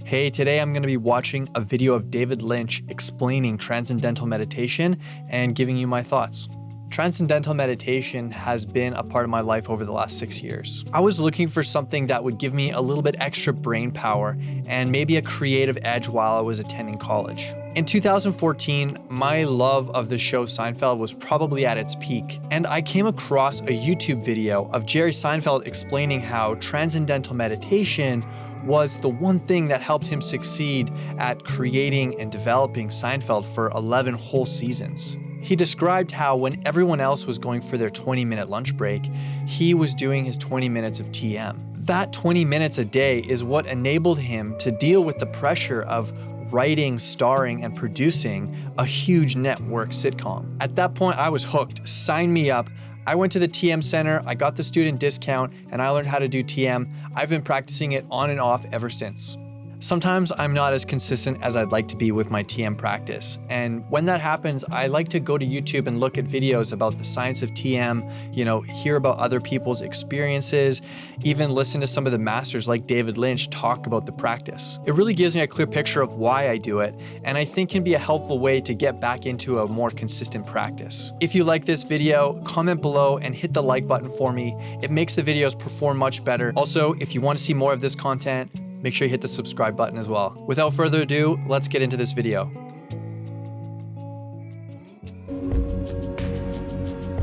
Hey, today I'm going to be watching a video of David Lynch explaining Transcendental meditation and giving you my thoughts. Transcendental meditation has been a part of my life over the last 6 years. I was looking for something that would give me a little bit extra brain power and maybe a creative edge while I was attending college. In 2014, my love of the show Seinfeld was probably at its peak, and I came across a YouTube video of Jerry Seinfeld explaining how transcendental meditation was the one thing that helped him succeed at creating and developing Seinfeld for 11 whole seasons. He described how when everyone else was going for their 20-minute lunch break, he was doing his 20 minutes of TM. That 20 minutes a day is what enabled him to deal with the pressure of writing, starring, and producing a huge network sitcom. At that point, I was hooked. Sign me up. I went to the TM Center, I got the student discount, and I learned how to do TM. I've been practicing it on and off ever since. Sometimes I'm not as consistent as I'd like to be with my TM practice. And when that happens, I like to go to YouTube and look at videos about the science of TM, hear about other people's experiences, even listen to some of the masters like David Lynch talk about the practice. It really gives me a clear picture of why I do it, and I think can be a helpful way to get back into a more consistent practice. If you like this video, comment below and hit the like button for me. It makes the videos perform much better. Also, if you want to see more of this content, make sure you hit the subscribe button as well. Without further ado, let's get into this video.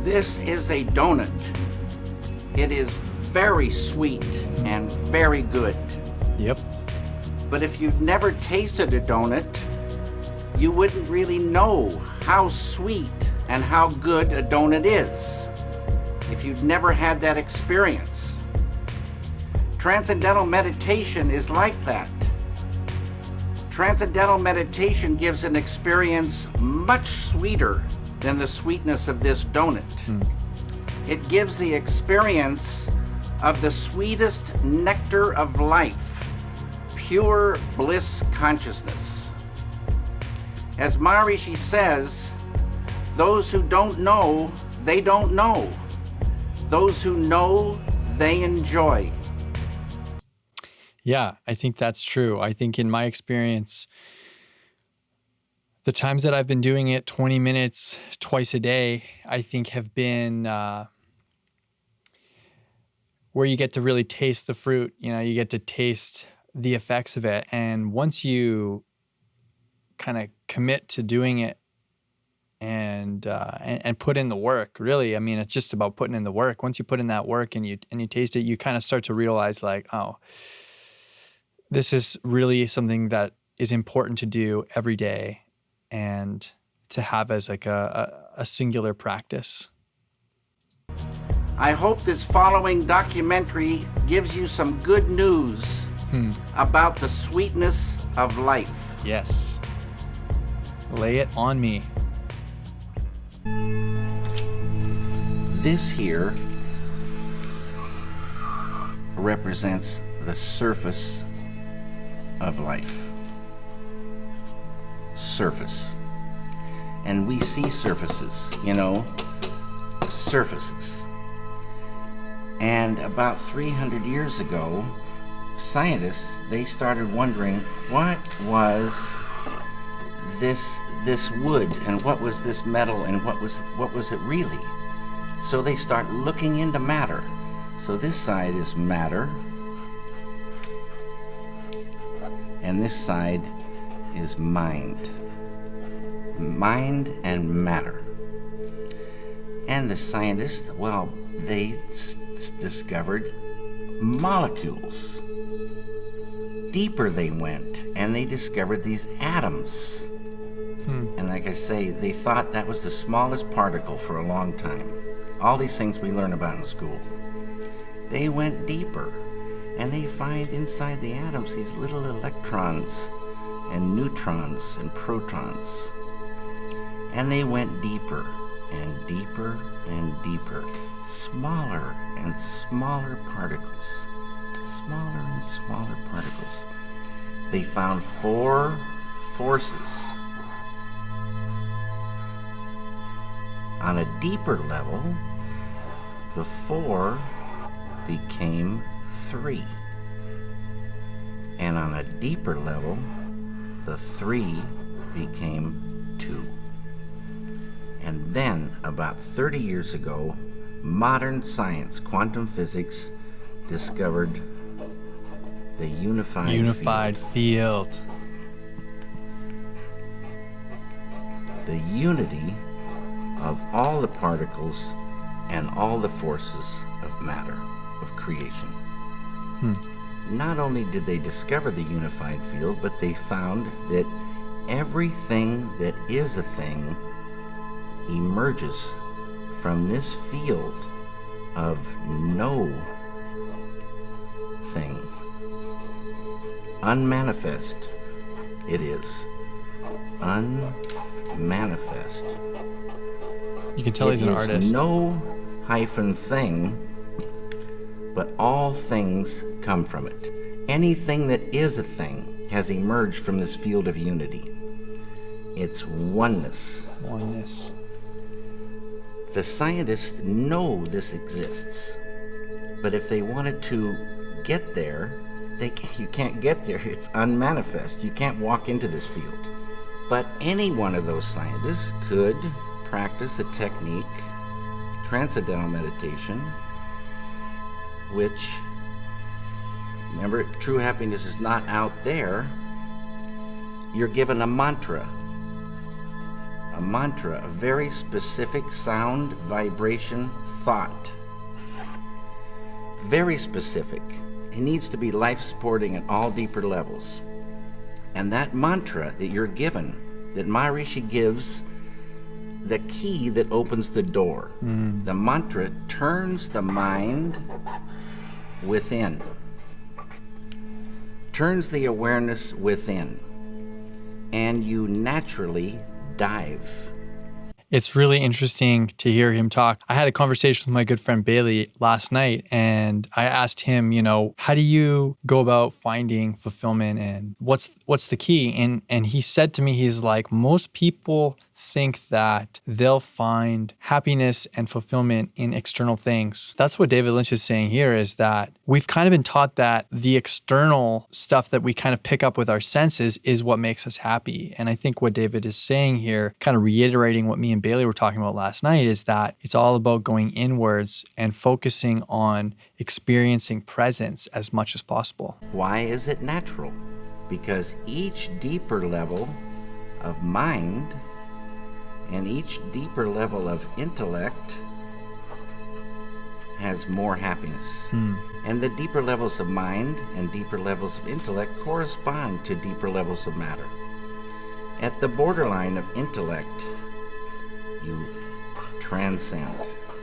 This is a donut. It is very sweet and very good. Yep. But if you've never tasted a donut, you wouldn't really know how sweet and how good a donut is if you'd never had that experience. Transcendental meditation is like that. Transcendental meditation gives an experience much sweeter than the sweetness of this donut. It gives the experience of the sweetest nectar of life, pure bliss consciousness. As Maharishi says, those who don't know, they don't know. Those who know, they enjoy. Yeah, I think that's true. I think in my experience, the times that I've been doing it 20 minutes twice a day, I think have been where you get to really taste the fruit. You get to taste the effects of it. And once you kind of commit to doing it and put in the work, really, I mean, it's just about putting in the work. Once you put in that work and you taste it, you kind of start to realize like, oh, this is really something that is important to do every day and to have as like a singular practice. I hope this following documentary gives you some good news about the sweetness of life. Yes. Lay it on me. This here represents the surface of life. Surface. And we see surfaces, surfaces. And about 300 years ago, scientists, they started wondering what was this wood and what was this metal and what was it really? So they start looking into matter. So this side is matter. And this side is mind. Mind and matter. And the scientists, well, they discovered molecules. Deeper they went, and they discovered these atoms. And like I say, they thought that was the smallest particle for a long time. All these things we learn about in school. They went deeper. And they find inside the atoms these little electrons and neutrons and protons. And they went deeper and deeper and deeper, smaller and smaller particles, smaller and smaller particles. They found 4 forces. On a deeper level, the 4 became 3. And on a deeper level, the 3 became 2. And then, about 30 years ago, modern science, quantum physics, discovered the unified field. The unity of all the particles and all the forces of matter, of creation. Not only did they discover the unified field, but they found that everything that is a thing emerges from this field of no thing. Unmanifest it is. Unmanifest. You can tell he's an artist. It is no hyphen thing, but all things come from it. Anything that is a thing has emerged from this field of unity. It's oneness. Oneness. The scientists know this exists, but if they wanted to get there, you can't get there. It's unmanifest. You can't walk into this field. But any one of those scientists could practice a technique, transcendental meditation, which, remember, true happiness is not out there. You're given a mantra, a very specific sound, vibration, thought. Very specific. It needs to be life-supporting at all deeper levels. And that mantra that you're given, that Maharishi gives, the key that opens the door. The mantra turns the mind within, turns the awareness within, and you naturally dive. It's really interesting to hear him talk. I had a conversation with my good friend Bailey last night, and I asked him, how do you go about finding fulfillment and what's the key? And he said to me, he's like, most people think that they'll find happiness and fulfillment in external things. That's what David Lynch is saying here, is that we've kind of been taught that the external stuff that we kind of pick up with our senses is what makes us happy. And I think what David is saying here, kind of reiterating what me and Bailey were talking about last night, is that it's all about going inwards and focusing on experiencing presence as much as possible. Why is it natural? Because each deeper level of mind and each deeper level of intellect has more happiness. And the deeper levels of mind and deeper levels of intellect correspond to deeper levels of matter. At the borderline of intellect, you transcend.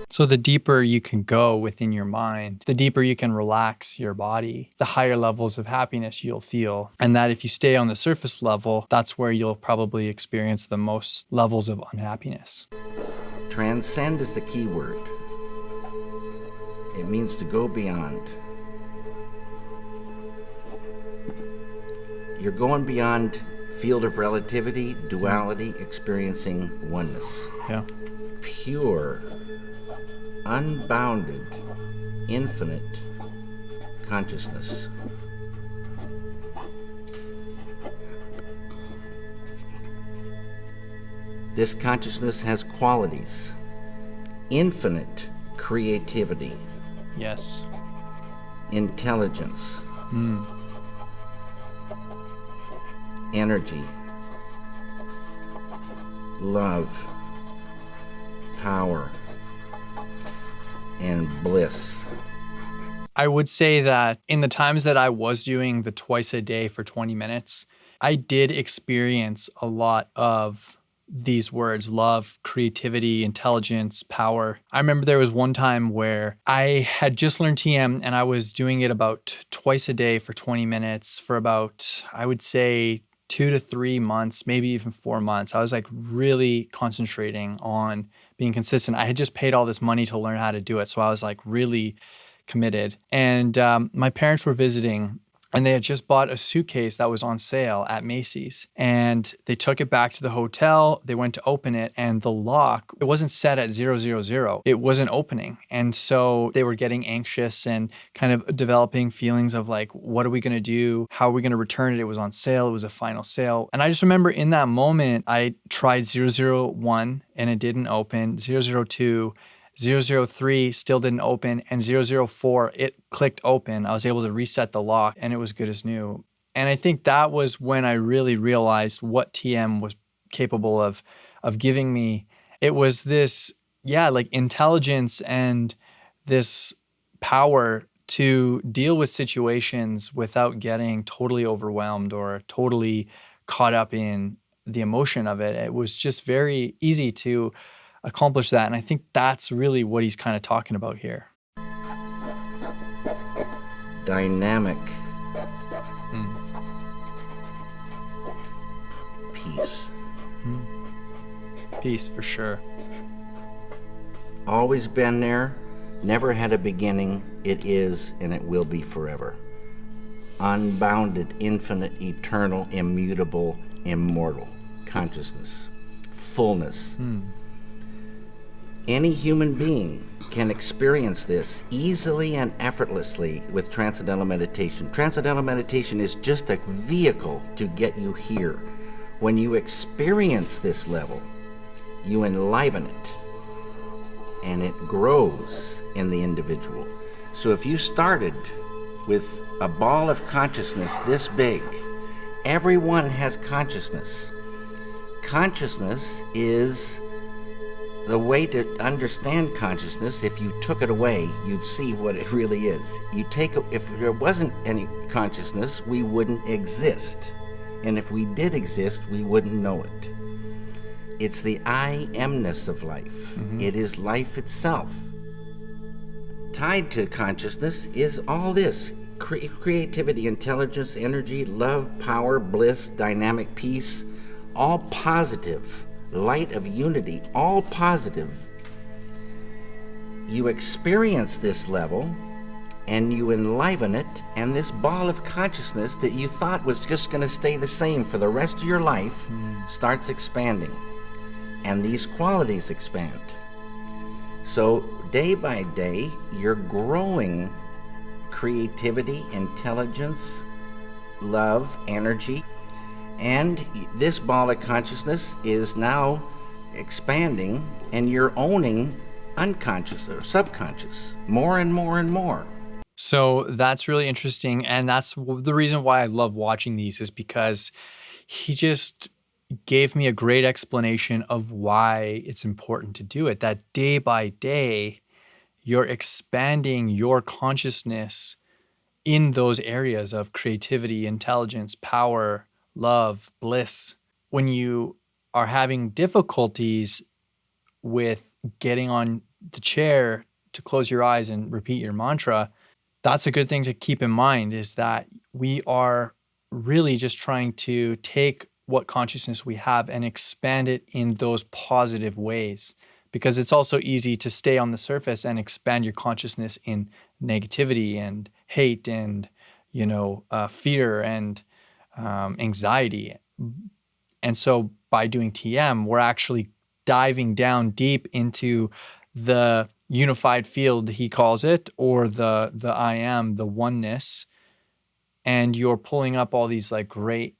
So the deeper you can go within your mind, the deeper you can relax your body, the higher levels of happiness you'll feel. And that if you stay on the surface level, that's where you'll probably experience the most levels of unhappiness. Transcend is the key word. It means to go beyond. You're going beyond field of relativity, duality, experiencing oneness. Yeah. Pure, unbounded, infinite consciousness. This consciousness has qualities: infinite creativity, Yes. intelligence, energy, love, power, and bliss. I would say that in the times that I was doing the twice a day for 20 minutes, I did experience a lot of these words: love, creativity, intelligence, power. I remember there was one time where I had just learned TM and I was doing it about twice a day for 20 minutes for about, I would say, 2 to 3 months, maybe even 4 months. I was like really concentrating on being consistent. I had just paid all this money to learn how to do it. So I was like really committed. And my parents were visiting And they had just bought a suitcase that was on sale at Macy's. And they took it back to the hotel. They went to open it, and the lock, it wasn't set at 000. It wasn't opening. And so they were getting anxious and kind of developing feelings of like, what are we going to do? How are we going to return it? It was on sale. It was a final sale. And I just remember in that moment, I tried 001 and it didn't open, 002, 003 still didn't open, and 004, it clicked open. I was able to reset the lock and it was good as new. And I think that was when I really realized what TM was capable of giving me. It was this, like intelligence and this power to deal with situations without getting totally overwhelmed or totally caught up in the emotion of it. It was just very easy to accomplish that. And I think that's really what he's kind of talking about here. Dynamic peace. Peace, for sure. Always been there, never had a beginning. It is and it will be forever. Unbounded, infinite, eternal, immutable, immortal consciousness, fullness. Any human being can experience this easily and effortlessly with Transcendental meditation. Transcendental meditation is just a vehicle to get you here. When you experience this level, you enliven it, and it grows in the individual. So if you started with a ball of consciousness this big, everyone has consciousness. Consciousness is the way to understand consciousness. If you took it away, you'd see what it really is. If there wasn't any consciousness, we wouldn't exist. And if we did exist, we wouldn't know it. It's the I amness of life. It is life itself. Tied to consciousness is all this. Creativity, intelligence, energy, love, power, bliss, dynamic peace, all positive. Light of unity, all positive. You experience this level and you enliven it, and this ball of consciousness that you thought was just going to stay the same for the rest of your life starts expanding, and these qualities expand. So day by day, you're growing creativity, intelligence, love, energy. And this ball of consciousness is now expanding, and you're owning unconscious or subconscious more and more and more. So that's really interesting. And that's the reason why I love watching these, is because he just gave me a great explanation of why it's important to do it. That day by day, you're expanding your consciousness in those areas of creativity, intelligence, power, love, bliss. When you are having difficulties with getting on the chair to close your eyes and repeat your mantra, that's a good thing to keep in mind, is that we are really just trying to take what consciousness we have and expand it in those positive ways. Because it's also easy to stay on the surface and expand your consciousness in negativity and hate and, fear and anxiety. And so by doing TM, we're actually diving down deep into the unified field, he calls it, or the I am, the oneness. And you're pulling up all these like great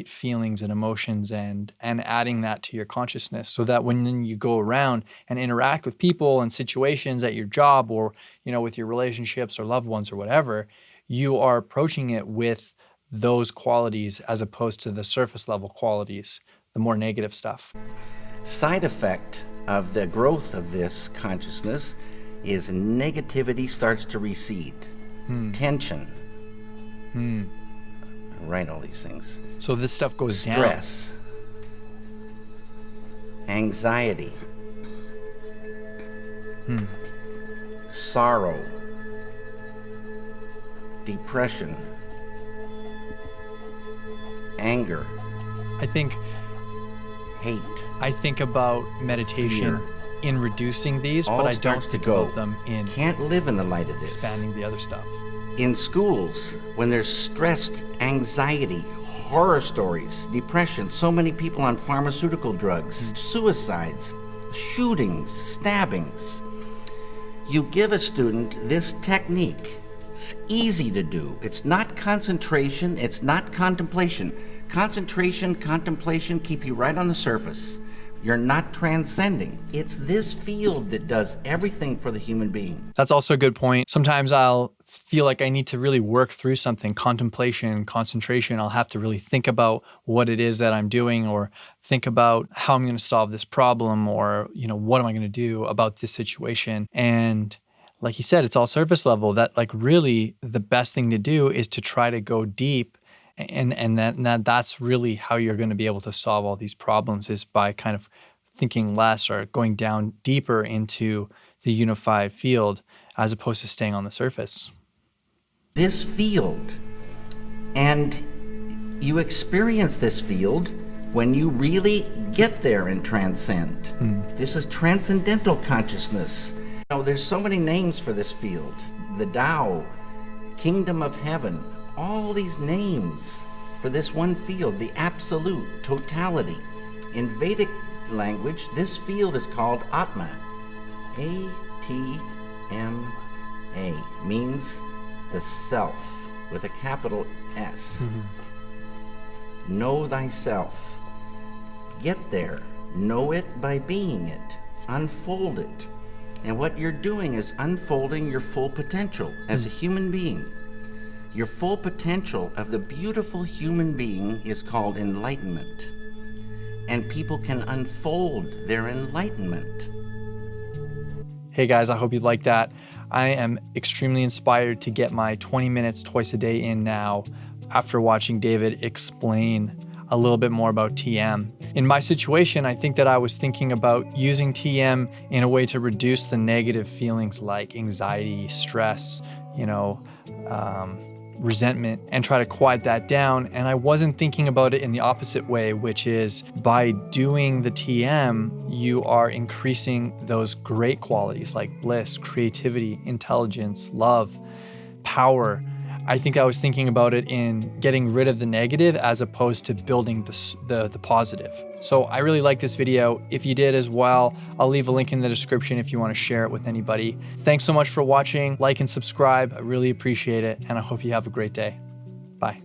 feelings and emotions and adding that to your consciousness, so that when you go around and interact with people and situations at your job, or, with your relationships or loved ones or whatever, you are approaching it with those qualities as opposed to the surface level qualities, the more negative stuff. Side effect of the growth of this consciousness is negativity starts to recede. Tension. Write all these things. So this stuff goes Stress. Anxiety. Sorrow. Depression. Anger. I think about meditation in reducing these, all but I don't starts think to go. about them in Can't live in the light of this. expanding the other stuff. In schools, when there's stressed anxiety, horror stories, depression, so many people on pharmaceutical drugs, suicides, shootings, stabbings, you give a student this technique. It's easy to do. It's not concentration, it's not contemplation. Concentration, contemplation keep you right on the surface. You're not transcending. It's this field that does everything for the human being. That's also a good point. Sometimes I'll feel like I need to really work through something, contemplation, concentration. I'll have to really think about what it is that I'm doing, or think about how I'm going to solve this problem, or, what am I going to do about this situation? And like you said, it's all surface level. That really the best thing to do is to try to go deep. And that's really how you're going to be able to solve all these problems, is by kind of thinking less or going down deeper into the unified field as opposed to staying on the surface. This field, and you experience this field when you really get there and transcend. This is transcendental consciousness. There's so many names for this field. The Tao, Kingdom of Heaven, all these names for this one field, the absolute totality. In Vedic language, this field is called Atma. A-T-M-A means the self with a capital S. Know thyself. Get there. Know it by being it. Unfold it. And what you're doing is unfolding your full potential as a human being. Your full potential of the beautiful human being is called enlightenment. And people can unfold their enlightenment. Hey guys, I hope you like that. I am extremely inspired to get my 20 minutes twice a day in now after watching David explain a little bit more about TM. In my situation, I think that I was thinking about using TM in a way to reduce the negative feelings like anxiety, stress, resentment, and try to quiet that down. And I wasn't thinking about it in the opposite way, which is by doing the TM, you are increasing those great qualities like bliss, creativity, intelligence, love, power. I think I was thinking about it in getting rid of the negative as opposed to building the positive. So I really like this video. If you did as well, I'll leave a link in the description if you want to share it with anybody. Thanks so much for watching. Like and subscribe. I really appreciate it, and I hope you have a great day. Bye.